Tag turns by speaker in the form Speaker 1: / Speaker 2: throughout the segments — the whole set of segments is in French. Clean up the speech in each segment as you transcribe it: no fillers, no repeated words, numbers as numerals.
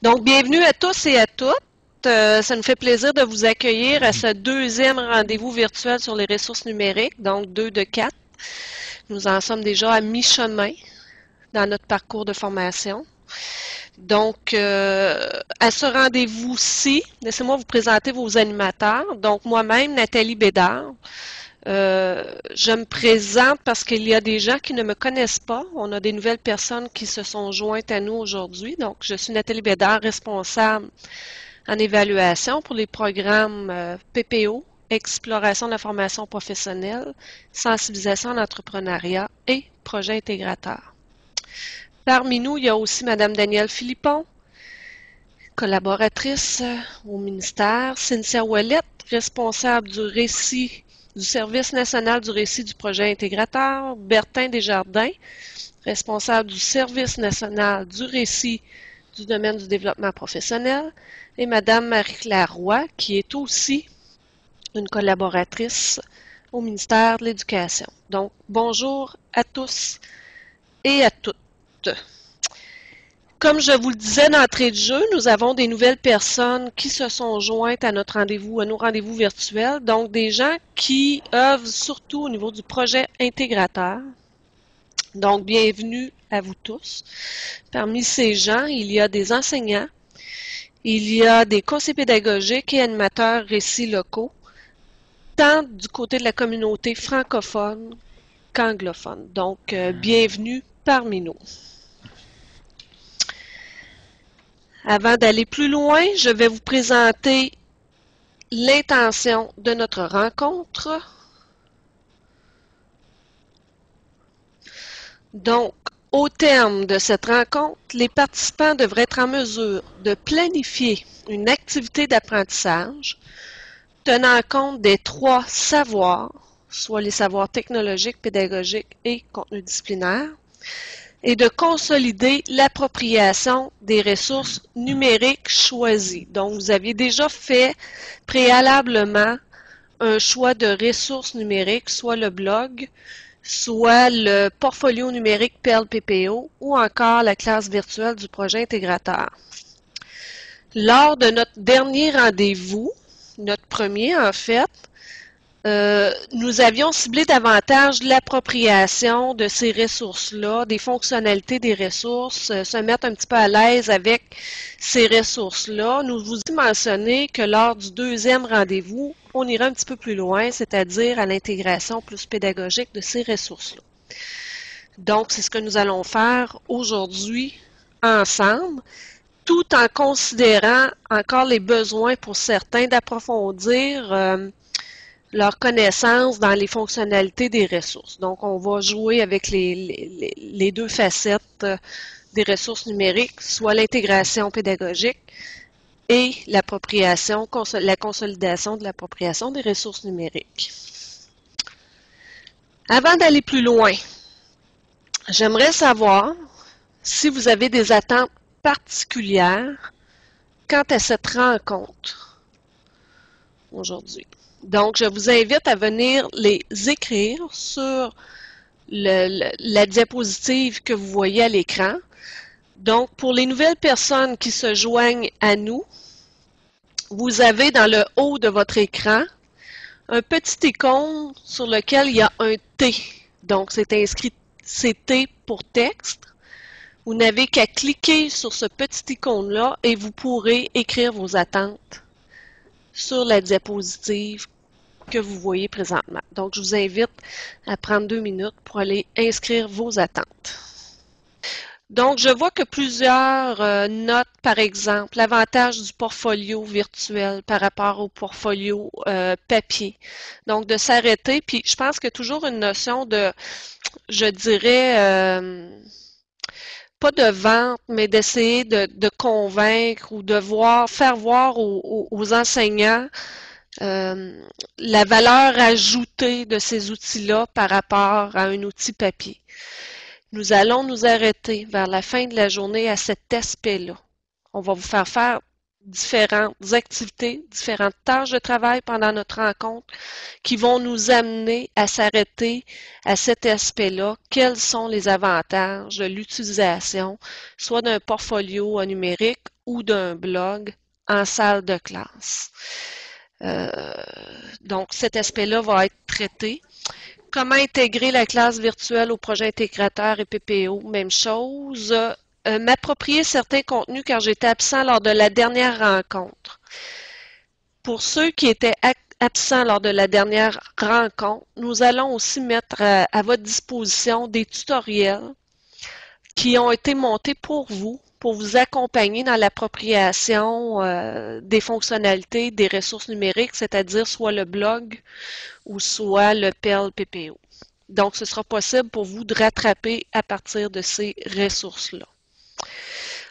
Speaker 1: Donc, bienvenue à tous et à toutes. Ça nous fait plaisir de vous accueillir à ce deuxième rendez-vous virtuel sur les ressources numériques, donc 2 de 4. Nous en sommes déjà à mi-chemin dans notre parcours de formation. Donc, à ce rendez-vous-ci, laissez-moi vous présenter vos animateurs. Donc, moi-même, Nathalie Bédard. Je me présente parce qu'il y a des gens qui ne me connaissent pas. On a des nouvelles personnes qui se sont jointes à nous aujourd'hui. Donc, je suis Nathalie Bédard, responsable en évaluation pour les programmes PPO, Exploration de la formation professionnelle, Sensibilisation à l'entrepreneuriat et Projet intégrateur. Parmi nous, il y a aussi Mme Danielle Philippon, collaboratrice au ministère, Cynthia Ouellette, responsable du récit du Service national du récit du projet intégrateur, Bertin Desjardins, responsable du Service national du récit du domaine du développement professionnel, et Mme Marie-Claire Roy, qui est aussi une collaboratrice au ministère de l'Éducation. Donc, bonjour à tous et à toutes. Comme je vous le disais d'entrée de jeu, nous avons des nouvelles personnes qui se sont jointes à notre rendez-vous, à nos rendez-vous virtuels, donc des gens qui œuvrent surtout au niveau du projet intégrateur. Donc, bienvenue à vous tous. Parmi ces gens, il y a des enseignants, il y a des conseillers pédagogiques et animateurs récits locaux, tant du côté de la communauté francophone qu'anglophone. Donc, bienvenue parmi nous. Avant d'aller plus loin, je vais vous présenter l'intention de notre rencontre. Donc, au terme de cette rencontre, les participants devraient être en mesure de planifier une activité d'apprentissage tenant compte des 3 savoirs, soit les savoirs technologiques, pédagogiques et contenu disciplinaire, et de consolider l'appropriation des ressources numériques choisies. Donc, vous aviez déjà fait préalablement un choix de ressources numériques, soit le blog, soit le portfolio numérique Perle PPO ou encore la classe virtuelle du projet intégrateur. Lors de notre dernier rendez-vous, notre premier en fait, nous avions ciblé davantage l'appropriation de ces ressources-là, des fonctionnalités des ressources, se mettre un petit peu à l'aise avec ces ressources-là. Nous vous avons mentionné que lors du deuxième rendez-vous, on ira un petit peu plus loin, c'est-à-dire à l'intégration plus pédagogique de ces ressources-là. Donc, c'est ce que nous allons faire aujourd'hui ensemble, tout en considérant encore les besoins pour certains d'approfondir leur connaissance dans les fonctionnalités des ressources. Donc, on va jouer avec les 2 facettes des ressources numériques, soit l'intégration pédagogique et l'appropriation, la consolidation de l'appropriation des ressources numériques. Avant d'aller plus loin, j'aimerais savoir si vous avez des attentes particulières quant à cette rencontre aujourd'hui. Donc, je vous invite à venir les écrire sur la diapositive que vous voyez à l'écran. Donc, pour les nouvelles personnes qui se joignent à nous, vous avez dans le haut de votre écran un petit icône sur lequel il y a un T. Donc, c'est inscrit CT pour texte. Vous n'avez qu'à cliquer sur ce petit icône-là et vous pourrez écrire vos attentes sur la diapositive que vous voyez présentement. Donc, je vous invite à prendre 2 minutes pour aller inscrire vos attentes. Donc, je vois que plusieurs notent, par exemple, l'avantage du portfolio virtuel par rapport au portfolio papier. Donc, de s'arrêter, puis je pense qu'il y a toujours une notion de, je dirais, pas de vente, mais d'essayer de convaincre ou de faire voir aux enseignants la valeur ajoutée de ces outils-là par rapport à un outil papier. Nous allons nous arrêter vers la fin de la journée à cet aspect-là. On va vous faire différentes activités, différentes tâches de travail pendant notre rencontre qui vont nous amener à s'arrêter à cet aspect-là. Quels sont les avantages de l'utilisation, soit d'un portfolio numérique ou d'un blog en salle de classe? Donc, cet aspect-là va être traité. Comment intégrer la classe virtuelle au projet intégrateur et PPO? Même chose. M'approprier certains contenus car j'étais absent lors de la dernière rencontre. Pour ceux qui étaient absents lors de la dernière rencontre, nous allons aussi mettre à votre disposition des tutoriels qui ont été montés pour vous accompagner dans l'appropriation des fonctionnalités des ressources numériques, c'est-à-dire soit le blog ou soit le PEL PPO. Donc, ce sera possible pour vous de rattraper à partir de ces ressources-là.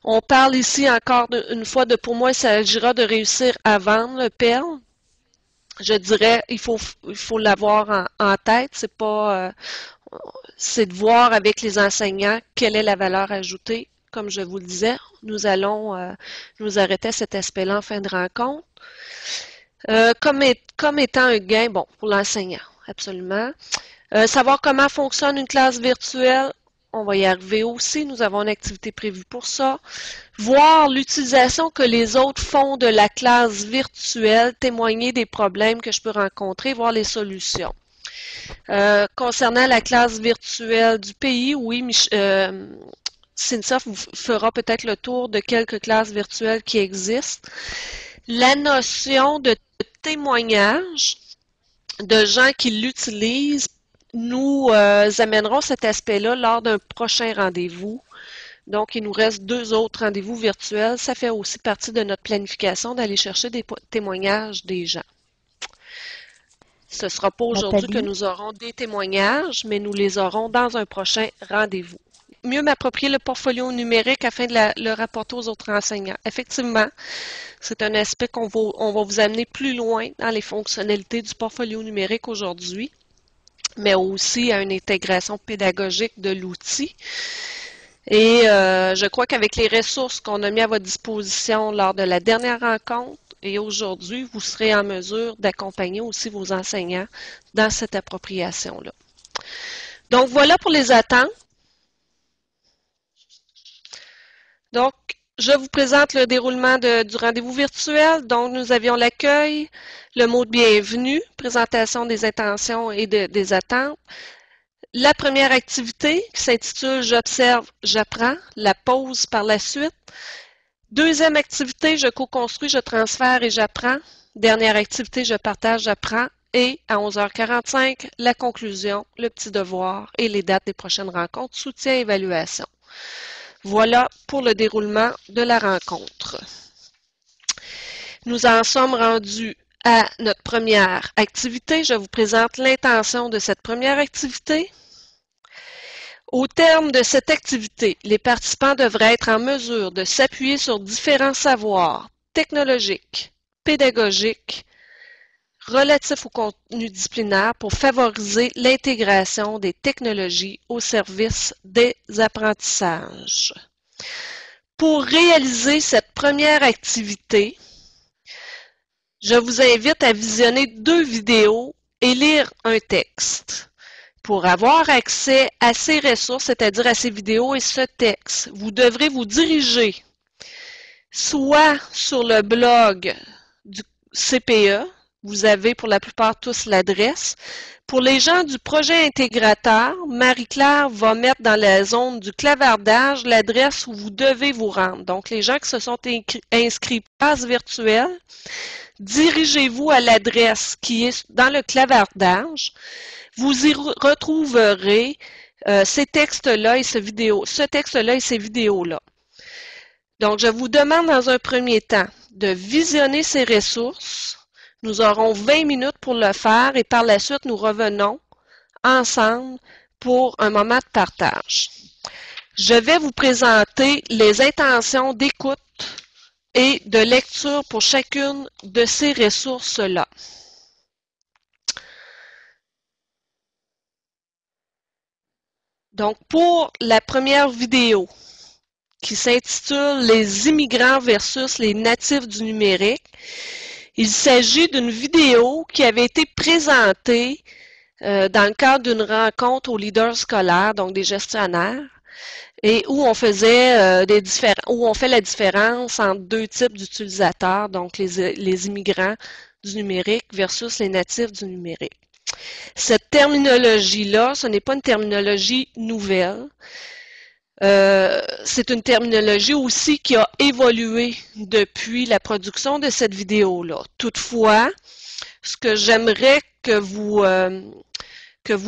Speaker 1: On parle ici encore une fois de, pour moi, il s'agira de réussir à vendre le PEL. Je dirais, il faut l'avoir en tête. C'est de voir avec les enseignants quelle est la valeur ajoutée. Comme je vous le disais, nous allons nous arrêter à cet aspect-là en fin de rencontre. Comme étant un gain, bon, pour l'enseignant, absolument. Savoir comment fonctionne une classe virtuelle, on va y arriver aussi. Nous avons une activité prévue pour ça. Voir l'utilisation que les autres font de la classe virtuelle, témoigner des problèmes que je peux rencontrer, voir les solutions. Concernant la classe virtuelle du pays, oui, Cynthia vous fera peut-être le tour de quelques classes virtuelles qui existent. La notion de témoignage de gens qui l'utilisent, nous amènerons cet aspect-là lors d'un prochain rendez-vous. Donc, il nous reste 2 autres rendez-vous virtuels. Ça fait aussi partie de notre planification d'aller chercher des témoignages des gens. Ce ne sera pas aujourd'hui que nous aurons des témoignages, mais nous les aurons dans un prochain rendez-vous. Mieux m'approprier le portfolio numérique afin de le rapporter aux autres enseignants. Effectivement, c'est un aspect qu'on va vous amener plus loin dans les fonctionnalités du portfolio numérique aujourd'hui, mais aussi à une intégration pédagogique de l'outil. Et je crois qu'avec les ressources qu'on a mis à votre disposition lors de la dernière rencontre et aujourd'hui, vous serez en mesure d'accompagner aussi vos enseignants dans cette appropriation-là. Donc, voilà pour les attentes. Donc, je vous présente le déroulement du rendez-vous virtuel. Donc, nous avions l'accueil, le mot de bienvenue, présentation des intentions et des attentes. La première activité qui s'intitule « J'observe, j'apprends », la pause par la suite. Deuxième activité, « Je co-construis, je transfère et j'apprends ». Dernière activité, « Je partage, j'apprends ». Et à 11h45, la conclusion, le petit devoir et les dates des prochaines rencontres, soutien et évaluation. Voilà pour le déroulement de la rencontre. Nous en sommes rendus à notre première activité. Je vous présente l'intention de cette première activité. Au terme de cette activité, les participants devraient être en mesure de s'appuyer sur différents savoirs technologiques, pédagogiques, relatifs au contenu disciplinaire pour favoriser l'intégration des technologies au service des apprentissages. Pour réaliser cette première activité, je vous invite à visionner 2 vidéos et lire un texte. Pour avoir accès à ces ressources, c'est-à-dire à ces vidéos et ce texte, vous devrez vous diriger soit sur le blog du CPE, vous avez pour la plupart tous l'adresse. Pour les gens du projet intégrateur, Marie-Claire va mettre dans la zone du clavardage l'adresse où vous devez vous rendre. Donc, les gens qui se sont inscrits passe virtuelle, dirigez-vous à l'adresse qui est dans le clavardage. Vous y retrouverez ces textes-là et ce texte-là et ces vidéos-là. Donc, je vous demande dans un premier temps de visionner ces ressources. Nous aurons 20 minutes pour le faire et par la suite, nous revenons ensemble pour un moment de partage. Je vais vous présenter les intentions d'écoute et de lecture pour chacune de ces ressources-là. Donc, pour la première vidéo qui s'intitule Les immigrants versus les natifs du numérique. Il s'agit d'une vidéo qui avait été présentée dans le cadre d'une rencontre aux leaders scolaires, donc des gestionnaires, et où on faisait où on fait la différence entre deux types d'utilisateurs, donc les immigrants du numérique versus les natifs du numérique. Cette terminologie-là, ce n'est pas une terminologie nouvelle. C'est une terminologie aussi qui a évolué depuis la production de cette vidéo-là. Toutefois, ce que j'aimerais que vous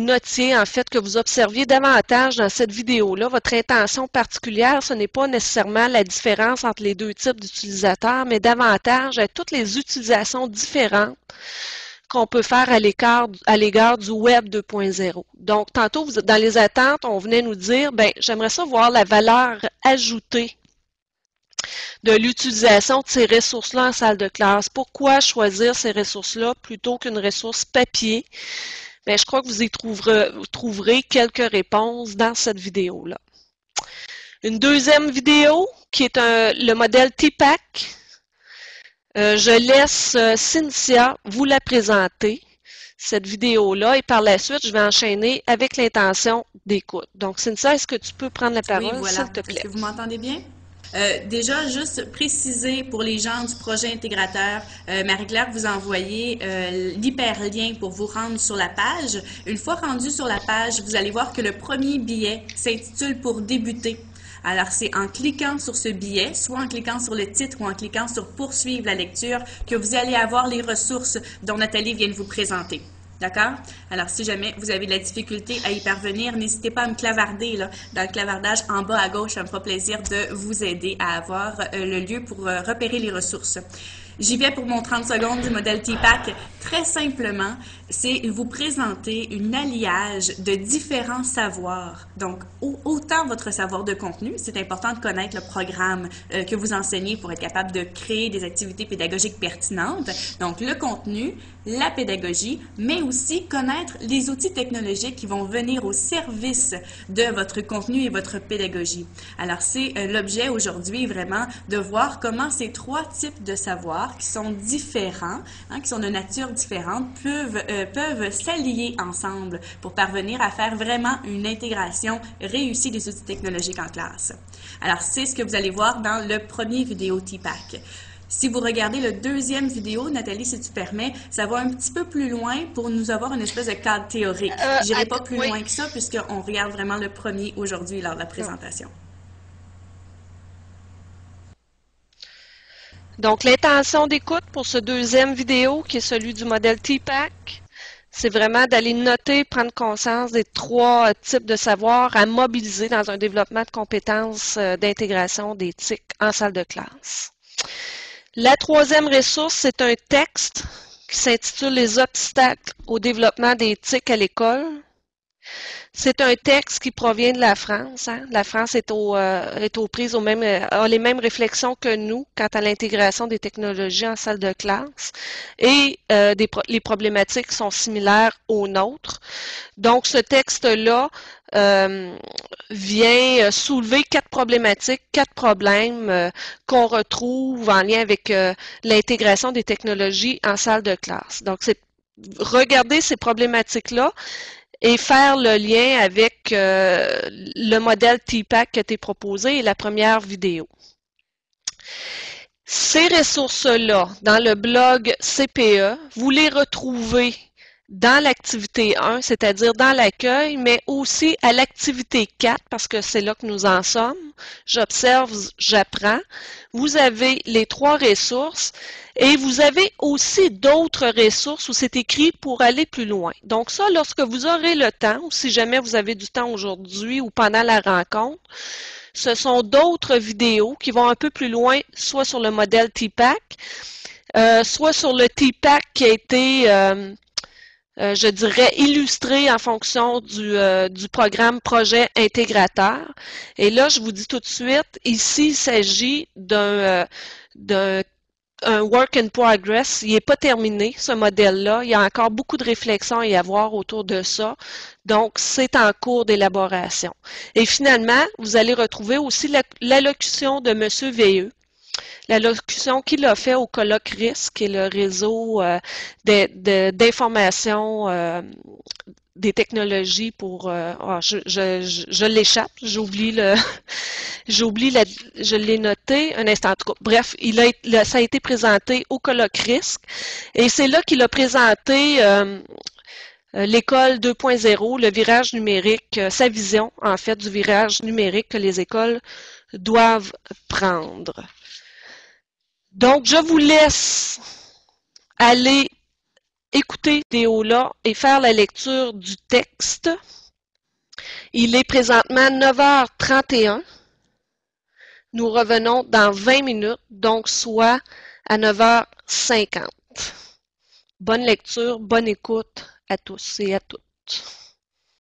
Speaker 1: notiez, en fait, que vous observiez davantage dans cette vidéo-là, votre intention particulière, ce n'est pas nécessairement la différence entre les deux types d'utilisateurs, mais davantage toutes les utilisations différentes qu'on peut faire à l'égard du Web 2.0. Donc, tantôt, dans les attentes, on venait nous dire, ben, j'aimerais ça voir la valeur ajoutée de l'utilisation de ces ressources-là en salle de classe. Pourquoi choisir ces ressources-là plutôt qu'une ressource papier? Bien, je crois que vous trouverez quelques réponses dans cette vidéo-là. Une deuxième vidéo qui est le modèle TPAC. Je laisse Cynthia vous la présenter, cette vidéo-là, et par la suite, je vais enchaîner avec l'intention d'écoute. Donc, Cynthia, est-ce que tu peux prendre la parole,
Speaker 2: oui, voilà.
Speaker 1: s'il te plaît?
Speaker 2: Est-ce que vous m'entendez bien? Déjà, juste préciser pour les gens du projet intégrateur, Marie-Claire vous a envoyé l'hyperlien pour vous rendre sur la page. Une fois rendu sur la page, vous allez voir que le premier billet s'intitule « Pour débuter ». Alors, c'est en cliquant sur ce billet, soit en cliquant sur le titre ou en cliquant sur « Poursuivre la lecture » que vous allez avoir les ressources dont Nathalie vient de vous présenter. D'accord? Alors, si jamais vous avez de la difficulté à y parvenir, n'hésitez pas à me clavarder là, dans le clavardage en bas à gauche. Ça me fera plaisir de vous aider à avoir le lieu pour repérer les ressources. J'y vais pour mon 30 secondes du modèle TPAC. Très simplement, c'est vous présenter une alliage de différents savoirs. Donc, autant votre savoir de contenu, c'est important de connaître le programme que vous enseignez pour être capable de créer des activités pédagogiques pertinentes. Donc, le contenu, la pédagogie, mais aussi connaître les outils technologiques qui vont venir au service de votre contenu et votre pédagogie. Alors, c'est l'objet aujourd'hui vraiment de voir comment ces trois types de savoirs qui sont différents, qui sont de nature différente, peuvent s'allier ensemble pour parvenir à faire vraiment une intégration réussie des outils technologiques en classe. Alors, c'est ce que vous allez voir dans le premier vidéo TPAC. Si vous regardez le deuxième vidéo, Nathalie, si tu permets, ça va un petit peu plus loin pour nous avoir une espèce de cadre théorique. Je n'irai pas plus loin que ça puisqu'on regarde vraiment le premier aujourd'hui lors de la présentation.
Speaker 1: Donc, l'intention d'écoute pour ce deuxième vidéo, qui est celui du modèle TPAC, c'est vraiment d'aller noter, prendre conscience des trois types de savoirs à mobiliser dans un développement de compétences d'intégration des TIC en salle de classe. La troisième ressource, c'est un texte qui s'intitule « Les obstacles au développement des TIC à l'école ». C'est un texte qui provient de la France. La France est aux prises a les mêmes réflexions que nous quant à l'intégration des technologies en salle de classe et les problématiques sont similaires aux nôtres. Donc, ce texte-là vient soulever quatre problématiques, quatre problèmes qu'on retrouve en lien avec l'intégration des technologies en salle de classe. Donc, c'est regarder ces problématiques-là et faire le lien avec le modèle TPAC qui a été proposé et la première vidéo. Ces ressources-là, dans le blog CPE, vous les retrouvez dans l'activité 1, c'est-à-dire dans l'accueil, mais aussi à l'activité 4, parce que c'est là que nous en sommes. J'observe, j'apprends. Vous avez les trois ressources et vous avez aussi d'autres ressources où c'est écrit pour aller plus loin. Donc ça, lorsque vous aurez le temps, ou si jamais vous avez du temps aujourd'hui ou pendant la rencontre, ce sont d'autres vidéos qui vont un peu plus loin, soit sur le modèle TPAC, soit sur le TPAC qui a été je dirais, illustré en fonction du programme projet intégrateur. Et là, je vous dis tout de suite, ici, il s'agit d'un un work in progress. Il n'est pas terminé, ce modèle-là. Il y a encore beaucoup de réflexions à y avoir autour de ça. Donc, c'est en cours d'élaboration. Et finalement, vous allez retrouver aussi l'allocution de M. Veilleux. L'allocution qu'il a fait au colloque RISC, qui est le réseau d'information des technologies pour... je l'échappe, j'oublie le... je l'ai noté un instant. En tout cas, bref, ça a été présenté au colloque RISC et c'est là qu'il a présenté l'école 2.0, le virage numérique, sa vision en fait du virage numérique que les écoles doivent prendre. Donc, je vous laisse aller écouter cette vidéo-là et faire la lecture du texte. Il est présentement 9h31. Nous revenons dans 20 minutes, donc soit à 9h50. Bonne lecture, bonne écoute à tous et à toutes.